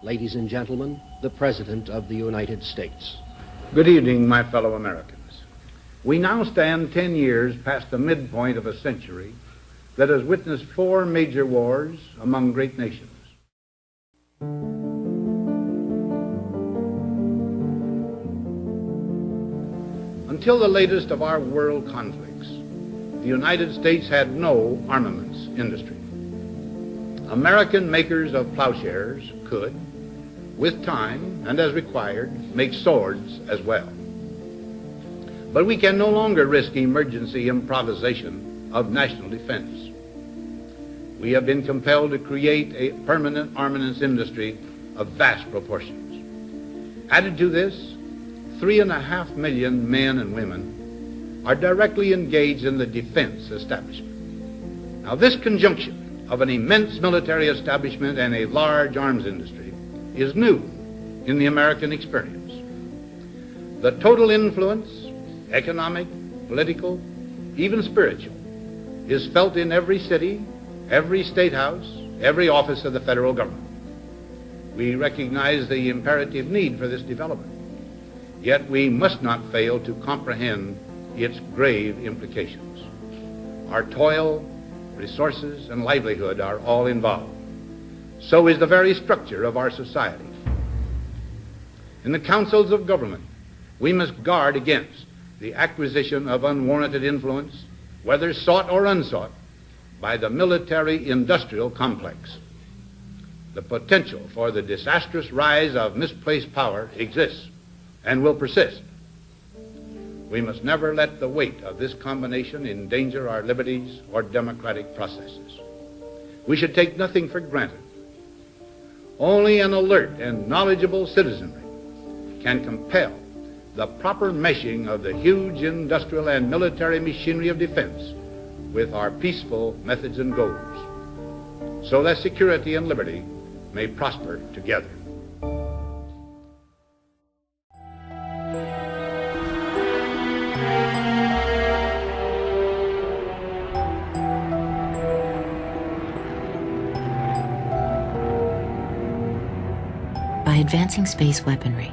ladies and gentlemen, the President of the United States. Good evening, my fellow Americans. We now stand 10 years past the midpoint of a century that has witnessed 4 major wars among great nations. Until the latest of our world conflicts, the United States had no armaments industry. American makers of plowshares could, with time and as required, make swords as well. But we can no longer risk emergency improvisation of national defense. We have been compelled to create a permanent armaments industry of vast proportions. Added to this, 3.5 million men and women are directly engaged in the defense establishment. Now, this conjunction of an immense military establishment and a large arms industry is new in the American experience. The total influence, economic, political, even spiritual, is felt in every city, every state house, every office of the federal government. We recognize the imperative need for this development. Yet we must not fail to comprehend its grave implications. Our toil, resources, and livelihood are all involved. So is the very structure of our society. In the councils of government, we must guard against the acquisition of unwarranted influence, whether sought or unsought, by the military-industrial complex. The potential for the disastrous rise of misplaced power exists and will persist. We must never let the weight of this combination endanger our liberties or democratic processes. We should take nothing for granted. Only an alert and knowledgeable citizenry can compel the proper meshing of the huge industrial and military machinery of defense with our peaceful methods and goals, so that security and liberty may prosper together. By advancing space weaponry,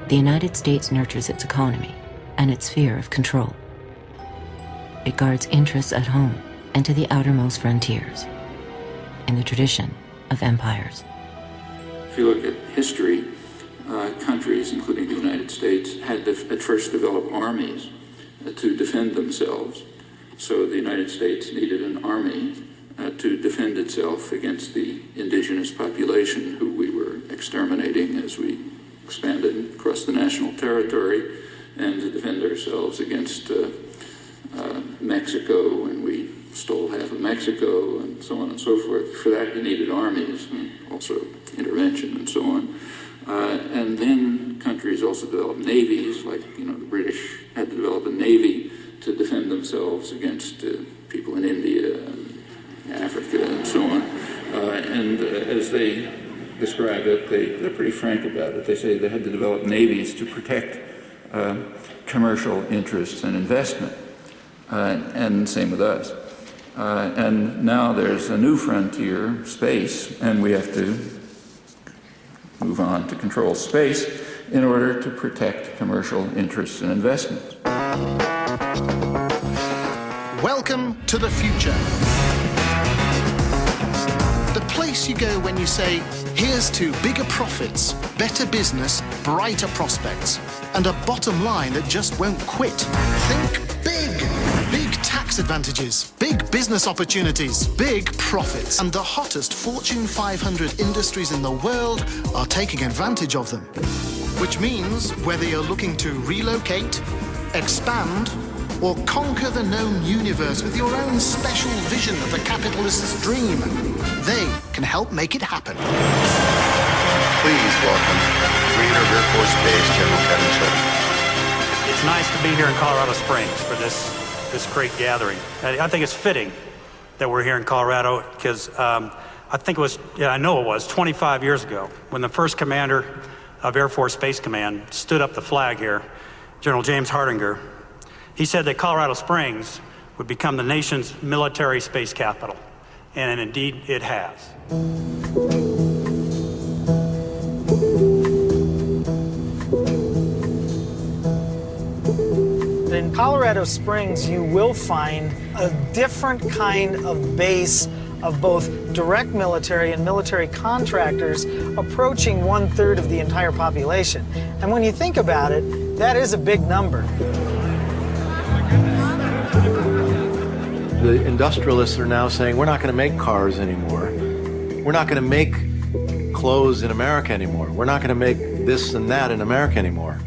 the United States nurtures its economy and its sphere of control. It guards interests at home and to the outermost frontiers, in the tradition of empires. If you look at history, countries, including the United States, had to at first develop armies to defend themselves. So the United States needed an army to defend itself against the indigenous population who we were exterminating as we expanded across the national territory, and to defend ourselves against Mexico, and we stole half of Mexico, and so on and so forth. For that, you needed armies, and also intervention, and so on. And then countries also developed navies, like the British had to develop a navy to defend themselves against people in India and Africa, and so on. And as they describe it, they're pretty frank about it. They say they had to develop navies to protect commercial interests and investment, and same with us. And now there's a new frontier, space, and we have to move on to control space in order to protect commercial interests and investment. Welcome to the future. The place you go when you say, here's to bigger profits, better business, brighter prospects, and a bottom line that just won't quit. Think big. Big tax advantages, big business opportunities, big profits. And the hottest Fortune 500 industries in the world are taking advantage of them. Which means whether you're looking to relocate, expand, or conquer the known universe with your own special vision of the capitalist's dream, they can help make it happen. Please welcome Creator of Air Force Base, General Kevin Chilton. It's nice to be here in Colorado Springs for this great gathering. I think it's fitting that we're here in Colorado because I know it was 25 years ago when the first commander of Air Force Space Command stood up the flag here, General James Hardinger. He said that Colorado Springs would become the nation's military space capital, and indeed it has. that in Colorado Springs you will find a different kind of base of both direct military and military contractors approaching 1/3 of the entire population. And when you think about it, that is a big number. The industrialists are now saying, we're not going to make cars anymore. We're not going to make clothes in America anymore. We're not going to make this and that in America anymore.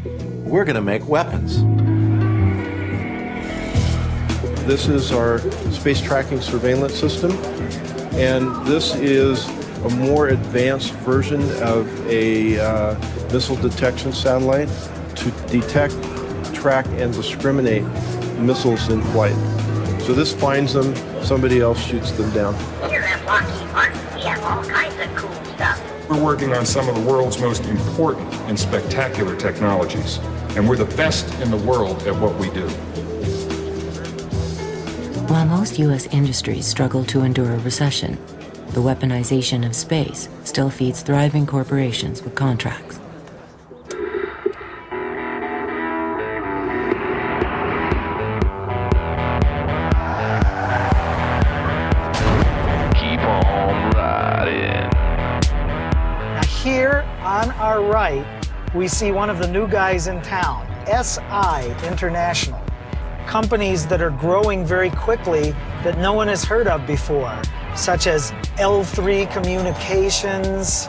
We're going to make weapons. This is our space tracking surveillance system, and this is a more advanced version of a missile detection satellite to detect, track, and discriminate missiles in flight. So this finds them, somebody else shoots them down. Here at Lockheed Martin, we have all kinds of cool stuff. We're working on some of the world's most important and spectacular technologies, and we're the best in the world at what we do. While most U.S. industries struggle to endure a recession, the weaponization of space still feeds thriving corporations with contracts. Here on our right, we see one of the new guys in town, SI International. Companies that are growing very quickly that no one has heard of before, such as L3 Communications,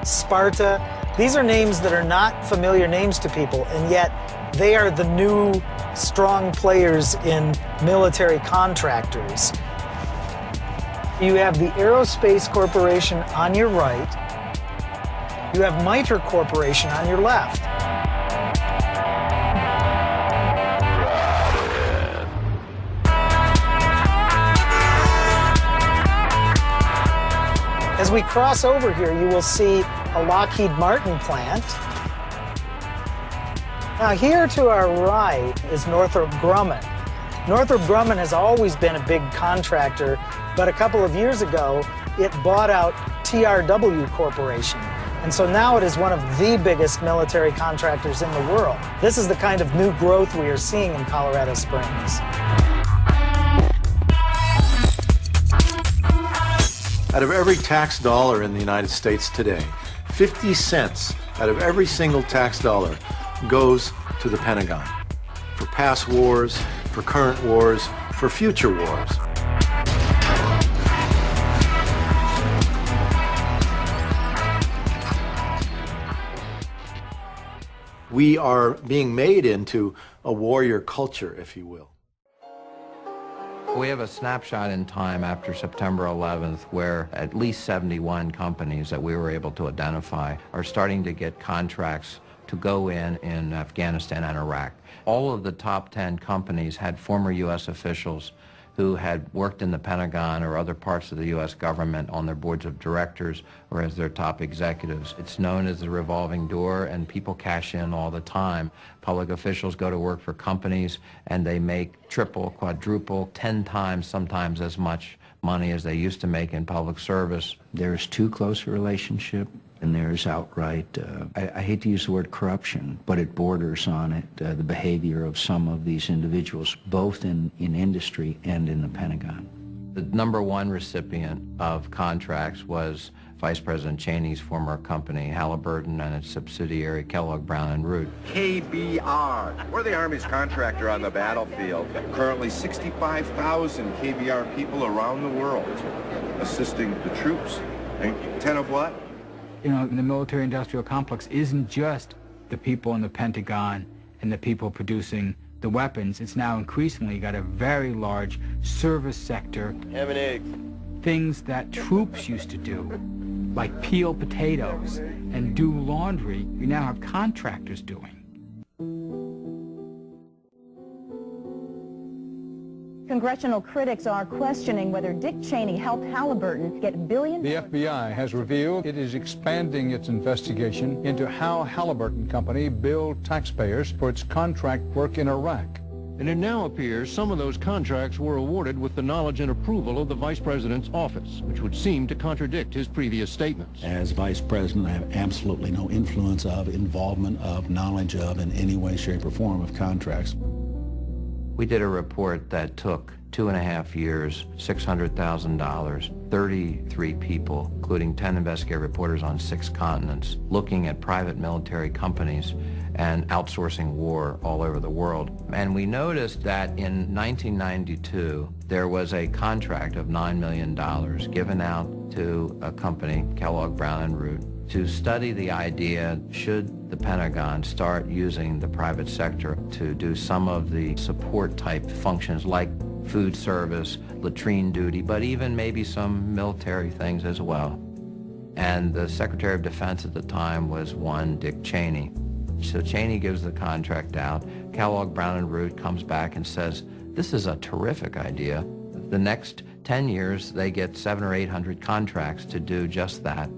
Sparta. These are names that are not familiar names to people, and yet they are the new strong players in military contractors. You have the Aerospace Corporation on your right. You have Mitre Corporation on your left. As we cross over here, you will see a Lockheed Martin plant. Now here to our right is Northrop Grumman. Northrop Grumman has always been a big contractor, but a couple of years ago, it bought out TRW Corporation. And so now it is one of the biggest military contractors in the world. This is the kind of new growth we are seeing in Colorado Springs. Out of every tax dollar in the United States today, 50 cents out of every single tax dollar goes to the Pentagon. For past wars, for current wars, for future wars. We are being made into a warrior culture, if you will. We have a snapshot in time after September 11th where at least 71 companies that we were able to identify are starting to get contracts to go in Afghanistan and Iraq. All of the top 10 companies had former U.S. officials who had worked in the Pentagon or other parts of the U.S. government on their boards of directors or as their top executives. It's known as the revolving door, and people cash in all the time. Public officials go to work for companies and they make triple, quadruple, 10 times, sometimes as much money as they used to make in public service. There's too close a relationship, and there's outright, I hate to use the word corruption, but it borders on it, the behavior of some of these individuals, both in industry and in the Pentagon. The number one recipient of contracts was Vice President Cheney's former company, Halliburton, and its subsidiary, Kellogg Brown & Root. KBR. We're the Army's contractor on the battlefield. Currently 65,000 KBR people around the world assisting the troops. And 10 of what? You know, the military-industrial complex isn't just the people in the Pentagon and the people producing the weapons. It's now increasingly got a very large service sector. Ham and eggs. Things that troops used to do, like peel potatoes and do laundry, we now have contractors doing. Congressional critics are questioning whether Dick Cheney helped Halliburton get billions. The FBI has revealed it is expanding its investigation into how Halliburton Company billed taxpayers for its contract work in Iraq. And it now appears some of those contracts were awarded with the knowledge and approval of the Vice President's office, which would seem to contradict his previous statements. As Vice President, I have absolutely no influence of, involvement of, knowledge of, in any way, shape, or form of contracts. We did a report that took 2.5 years, $600,000, 33 people, including 10 investigative reporters on 6 continents, looking at private military companies and outsourcing war all over the world. And we noticed that in 1992, there was a contract of $9 million given out to a company, Kellogg Brown and Root, to study the idea, should the Pentagon start using the private sector to do some of the support type functions like food service, latrine duty, but even maybe some military things as well. And the Secretary of Defense at the time was one Dick Cheney. So Cheney gives the contract out. Kellogg Brown and Root comes back and says, this is a terrific idea. The next 10 years, they get 700 or 800 contracts to do just that.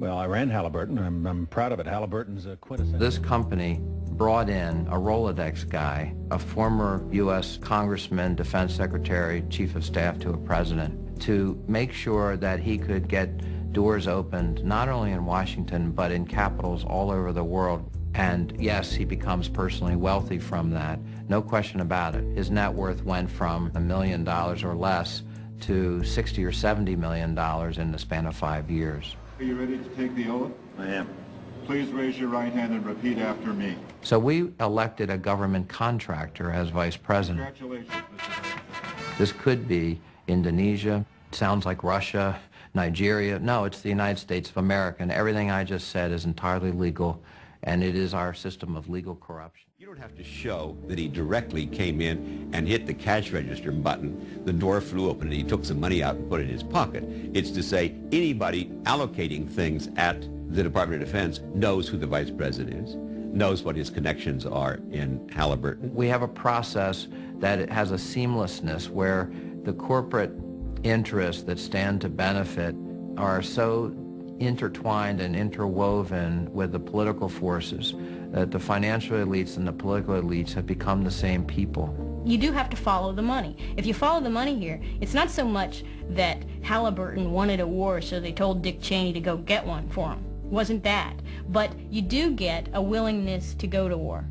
Well, I ran Halliburton. I'm proud of it. Halliburton's a quintessential. This company brought in a Rolodex guy, a former U.S. congressman, defense secretary, chief of staff to a president, to make sure that he could get doors opened not only in Washington, but in capitals all over the world. And yes, he becomes personally wealthy from that. No question about it. His net worth went from $1 million or less to $60 or $70 million in the span of 5 years. Are you ready to take the oath? I am. Please raise your right hand and repeat after me. So we elected a government contractor as vice president. Congratulations, Mr. Vice President. This could be Indonesia, sounds like Russia, Nigeria. No, it's the United States of America, and everything I just said is entirely legal, and it is our system of legal corruption. You don't have to show that he directly came in and hit the cash register button, the door flew open and he took some money out and put it in his pocket. It's to say anybody allocating things at the Department of Defense knows who the vice president is, knows what his connections are in Halliburton. We have a process that it has a seamlessness where the corporate interests that stand to benefit are so intertwined and interwoven with the political forces that the financial elites and the political elites have become the same people. You do have to follow the money. If you follow the money here, it's not so much that Halliburton wanted a war, so they told Dick Cheney to go get one for him. It wasn't that. But you do get a willingness to go to war.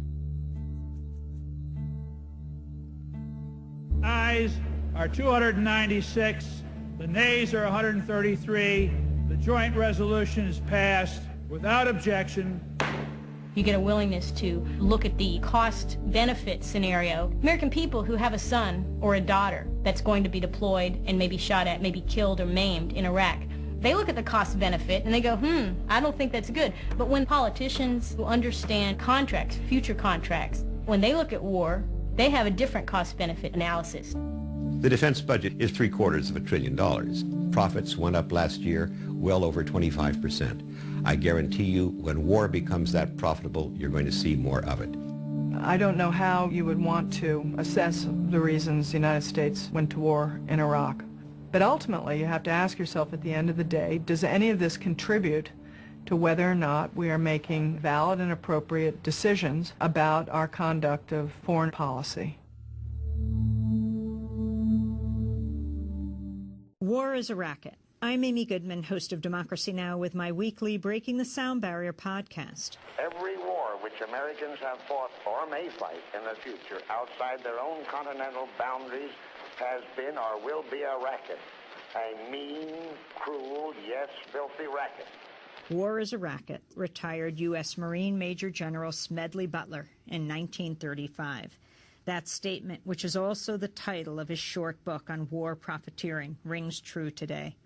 Ayes are 296. The nays are 133. The joint resolution is passed without objection. You get a willingness to look at the cost-benefit scenario. American people who have a son or a daughter that's going to be deployed and maybe shot at, maybe killed or maimed in Iraq, they look at the cost-benefit and they go, I don't think that's good. But when politicians who understand contracts, future contracts, when they look at war, they have a different cost-benefit analysis. The defense budget is $750 billion. Profits went up last year well over 25%. I guarantee you, when war becomes that profitable, you're going to see more of it. I don't know how you would want to assess the reasons the United States went to war in Iraq. But ultimately, you have to ask yourself at the end of the day, does any of this contribute to whether or not we are making valid and appropriate decisions about our conduct of foreign policy? War is a racket. I'm Amy Goodman, host of Democracy Now! With my weekly Breaking the Sound Barrier podcast. Every war which Americans have fought or may fight in the future outside their own continental boundaries has been or will be a racket. A mean, cruel, yes, filthy racket. War is a racket, retired U.S. Marine Major General Smedley Butler in 1935. That statement, which is also the title of his short book on war profiteering, rings true today.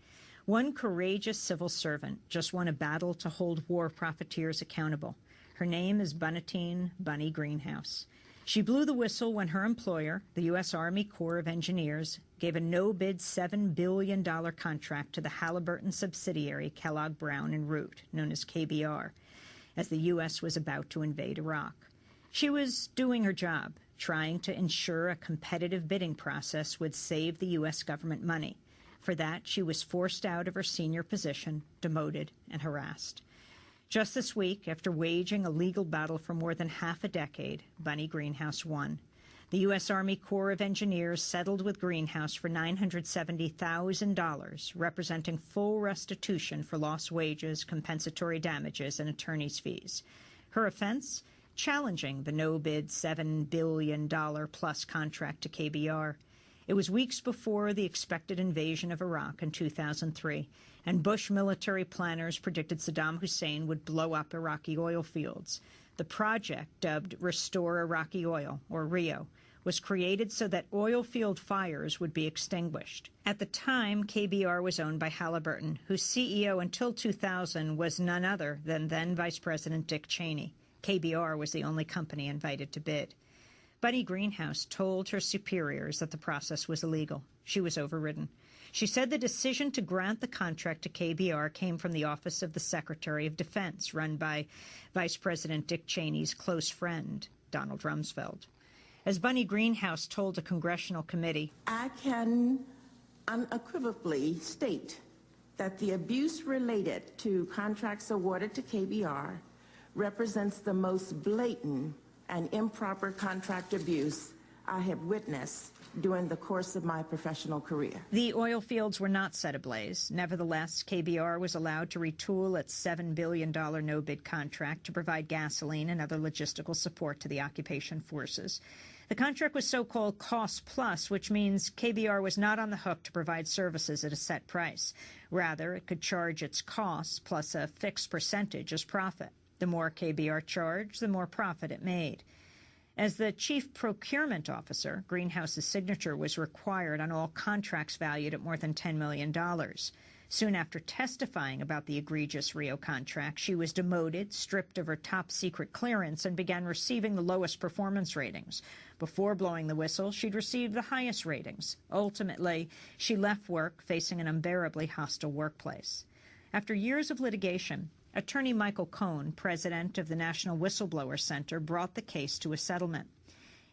One courageous civil servant just won a battle to hold war profiteers accountable. Her name is Bunatine Bunny Greenhouse. She blew the whistle when her employer, the U.S. Army Corps of Engineers, gave a no-bid $7 billion contract to the Halliburton subsidiary Kellogg Brown and Root, known as KBR, as the U.S. was about to invade Iraq. She was doing her job, trying to ensure a competitive bidding process would save the U.S. government money. For that, she was forced out of her senior position, demoted, and harassed. Just this week, after waging a legal battle for more than half a decade, Bunny Greenhouse won. The U.S. Army Corps of Engineers settled with Greenhouse for $970,000, representing full restitution for lost wages, compensatory damages, and attorney's fees. Her offense? challenging the no-bid $7 billion plus contract to KBR. It was weeks before the expected invasion of Iraq in 2003, and Bush military planners predicted Saddam Hussein would blow up Iraqi oil fields. The project, dubbed Restore Iraqi Oil, or RIO, was created so that oil field fires would be extinguished. At the time, KBR was owned by Halliburton, whose CEO until 2000 was none other than then Vice President Dick Cheney. KBR was the only company invited to bid. Bunny Greenhouse told her superiors that the process was illegal. She was overridden. She said the decision to grant the contract to KBR came from the Office of the Secretary of Defense, run by Vice President Dick Cheney's close friend, Donald Rumsfeld. As Bunny Greenhouse told a congressional committee, I can unequivocally state that the abuse related to contracts awarded to KBR represents the most blatant and improper contract abuse I have witnessed during the course of my professional career. The oil fields were not set ablaze. Nevertheless, KBR was allowed to retool its $7 billion no-bid contract to provide gasoline and other logistical support to the occupation forces. The contract was so-called cost-plus, which means KBR was not on the hook to provide services at a set price. Rather, it could charge its costs plus a fixed percentage as profit. The more KBR charged, the more profit it made. As the chief procurement officer, Greenhouse's signature was required on all contracts valued at more than $10 million. Soon after testifying about the egregious Rio contract, she was demoted, stripped of her top-secret clearance, and began receiving the lowest performance ratings. Before blowing the whistle, she'd received the highest ratings. Ultimately, she left work facing an unbearably hostile workplace. After years of litigation, attorney Michael Cohen, president of the National Whistleblower Center, brought the case to a settlement.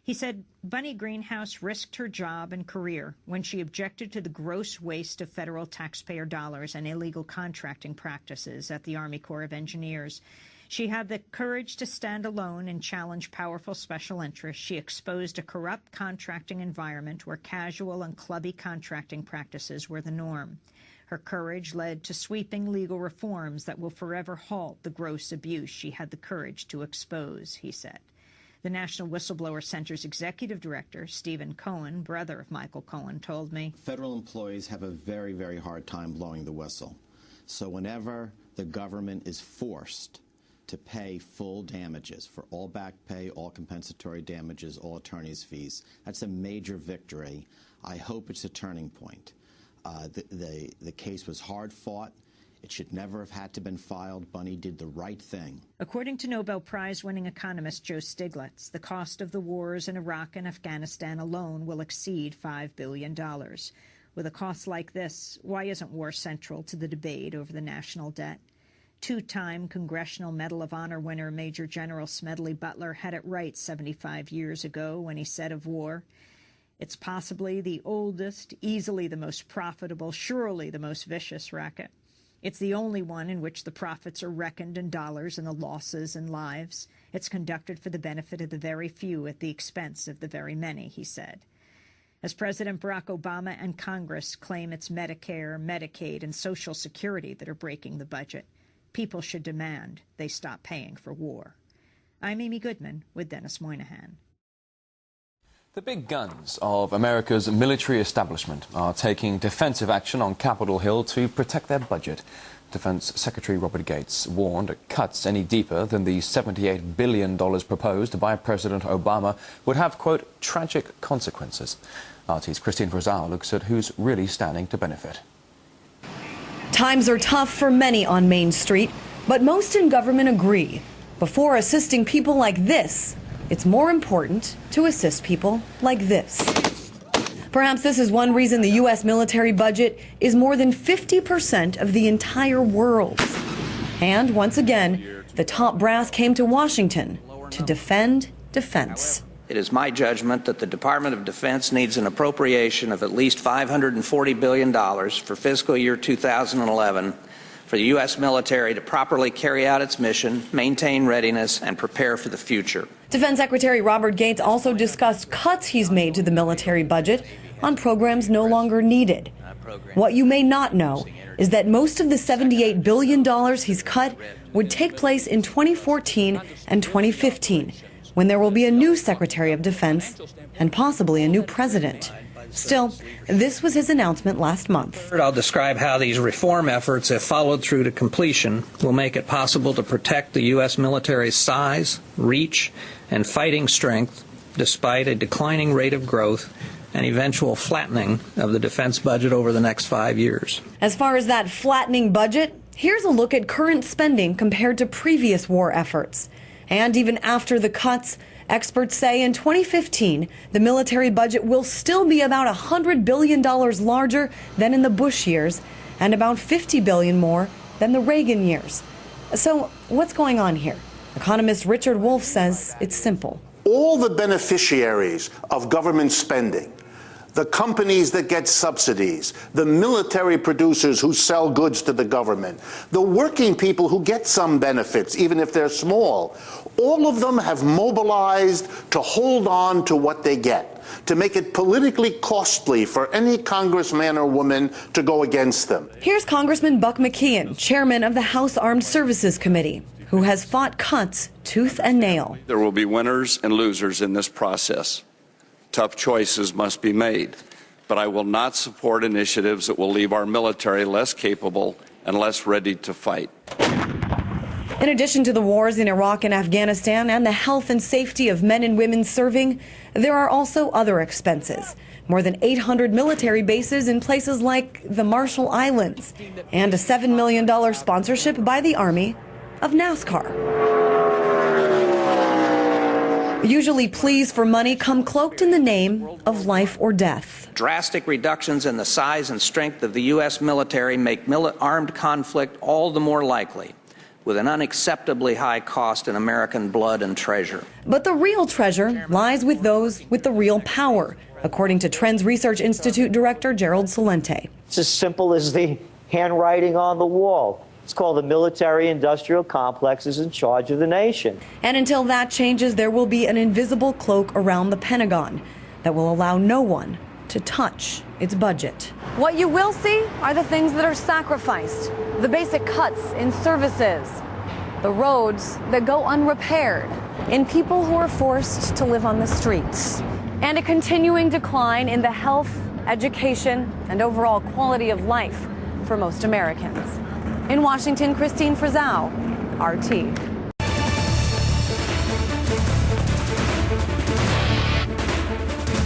He said Bunny Greenhouse risked her job and career when she objected to the gross waste of federal taxpayer dollars and illegal contracting practices at the Army Corps of Engineers. She had the courage to stand alone and challenge powerful special interests. She exposed a corrupt contracting environment where casual and clubby contracting practices were the norm. Her courage led to sweeping legal reforms that will forever halt the gross abuse she had the courage to expose, he said. The National Whistleblower Center's executive director, Stephen Cohen, brother of Michael Cohen, told me, federal employees have a very, very hard time blowing the whistle. So whenever the government is forced to pay full damages for all back pay, all compensatory damages, all attorney's fees, that's a major victory. I hope it's a turning point. The case was hard fought. It should never have had to been filed. Bunny did the right thing. According to Nobel Prize-winning economist Joe Stiglitz, the cost of the wars in Iraq and Afghanistan alone will exceed $5 billion. With a cost like this, why isn't war central to the debate over the national debt? Two-time Congressional Medal of Honor winner Major General Smedley Butler had it right 75 years ago when he said of war, "It's possibly the oldest, easily the most profitable, surely the most vicious racket. It's the only one in which the profits are reckoned in dollars and the losses in lives. It's conducted for the benefit of the very few at the expense of the very many," he said. As President Barack Obama and Congress claim it's Medicare, Medicaid, and Social Security that are breaking the budget, people should demand they stop paying for war. I'm Amy Goodman with Dennis Moynihan. The big guns of America's military establishment are taking defensive action on Capitol Hill to protect their budget. Defense Secretary Robert Gates warned cuts any deeper than the $78 billion proposed by President Obama would have, quote, tragic consequences. RT's Christine Rosal looks at who's really standing to benefit. Times are tough for many on Main Street, but most in government agree. Before assisting people like this, it's more important to assist people like this. Perhaps this is one reason the U.S. military budget is more than 50% of the entire world. And once again, the top brass came to Washington to defend defense. It is my judgment that the Department of Defense needs an appropriation of at least $540 billion for fiscal year 2011 for the U.S. military to properly carry out its mission, maintain readiness, and prepare for the future. Defense Secretary Robert Gates also discussed cuts he's made to the military budget on programs no longer needed. What you may not know is that most of the $78 billion he's cut would take place in 2014 and 2015, when there will be a new Secretary of Defense and possibly a new president. Still, this was his announcement last month. I'll describe how these reform efforts, if followed through to completion, will make it possible to protect the U.S. military's size, reach, and fighting strength despite a declining rate of growth and eventual flattening of the defense budget over the next 5 years. As far as that flattening budget, here's a look at current spending compared to previous war efforts. And even after the cuts, experts say in 2015, the military budget will still be about $100 billion larger than in the Bush years and about $50 billion more than the Reagan years. So what's going on here? Economist Richard Wolff says it's simple. All the beneficiaries of government spending, the companies that get subsidies, the military producers who sell goods to the government, the working people who get some benefits, even if they're small, all of them have mobilized to hold on to what they get, to make it politically costly for any congressman or woman to go against them. Here's Congressman Buck McKeon, chairman of the House Armed Services Committee, who has fought cuts tooth and nail. There will be winners and losers in this process. Tough choices must be made, but I will not support initiatives that will leave our military less capable and less ready to fight. In addition to the wars in Iraq and Afghanistan and the health and safety of men and women serving, there are also other expenses. More than 800 military bases in places like the Marshall Islands, and a $7 million sponsorship by the Army of NASCAR. Usually pleas for money come cloaked in the name of life or death. Drastic reductions in the size and strength of the U.S. military make armed conflict all the more likely, with an unacceptably high cost in American blood and treasure. But the real treasure lies with those with the real power, according to Trends Research Institute Director Gerald Salente. It's as simple as the handwriting on the wall. It's called the military-industrial complex is in charge of the nation. And until that changes, there will be an invisible cloak around the Pentagon that will allow no one to touch its budget. What you will see are the things that are sacrificed, the basic cuts in services, the roads that go unrepaired, in people who are forced to live on the streets, and a continuing decline in the health, education, and overall quality of life for most Americans. In Washington, Christine Frizzau, RT.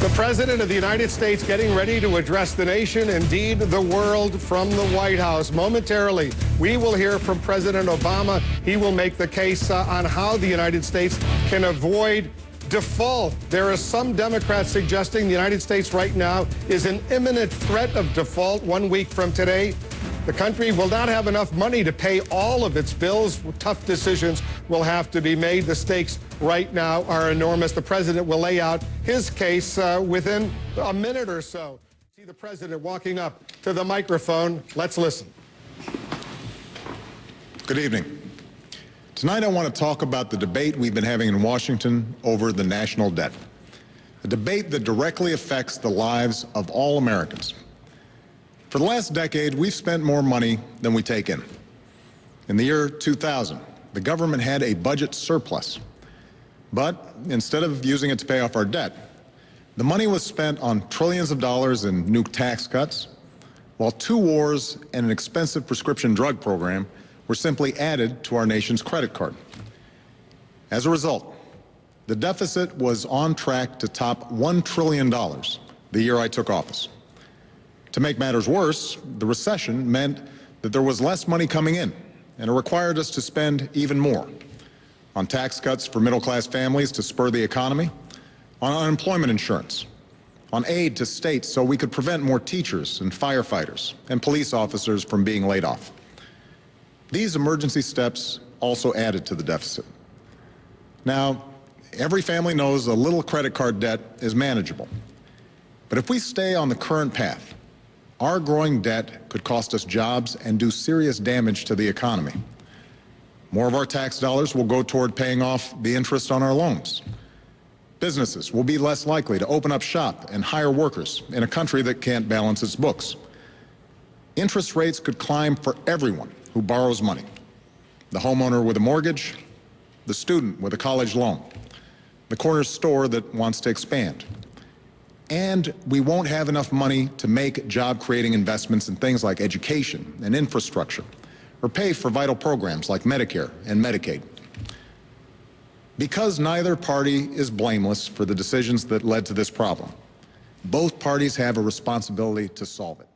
The President of the United States getting ready to address the nation, indeed the world, from the White House. Momentarily, we will hear from President Obama. He will make the case on how the United States can avoid default. There are some Democrats suggesting the United States right now is in imminent threat of default 1 week from today. The country will not have enough money to pay all of its bills. Tough decisions will have to be made. The stakes right now are enormous. The president will lay out his case within a minute or so. See the president walking up to the microphone. Let's listen. Good evening. Tonight I want to talk about the debate we've been having in Washington over the national debt. A debate that directly affects the lives of all Americans. For the last decade, we've spent more money than we take in. In the year 2000, the government had a budget surplus. But instead of using it to pay off our debt, the money was spent on trillions of dollars in new tax cuts, while 2 wars and an expensive prescription drug program were simply added to our nation's credit card. As a result, the deficit was on track to top $1 trillion the year I took office. To make matters worse, the recession meant that there was less money coming in, and it required us to spend even more on tax cuts for middle-class families to spur the economy, on unemployment insurance, on aid to states so we could prevent more teachers and firefighters and police officers from being laid off. These emergency steps also added to the deficit. Now, every family knows a little credit card debt is manageable. But if we stay on the current path, our growing debt could cost us jobs and do serious damage to the economy. More of our tax dollars will go toward paying off the interest on our loans. Businesses will be less likely to open up shop and hire workers in a country that can't balance its books. Interest rates could climb for everyone who borrows money. the homeowner with a mortgage, the student with a college loan, the corner store that wants to expand. And we won't have enough money to make job-creating investments in things like education and infrastructure, or pay for vital programs like Medicare and Medicaid. Because neither party is blameless for the decisions that led to this problem, both parties have a responsibility to solve it.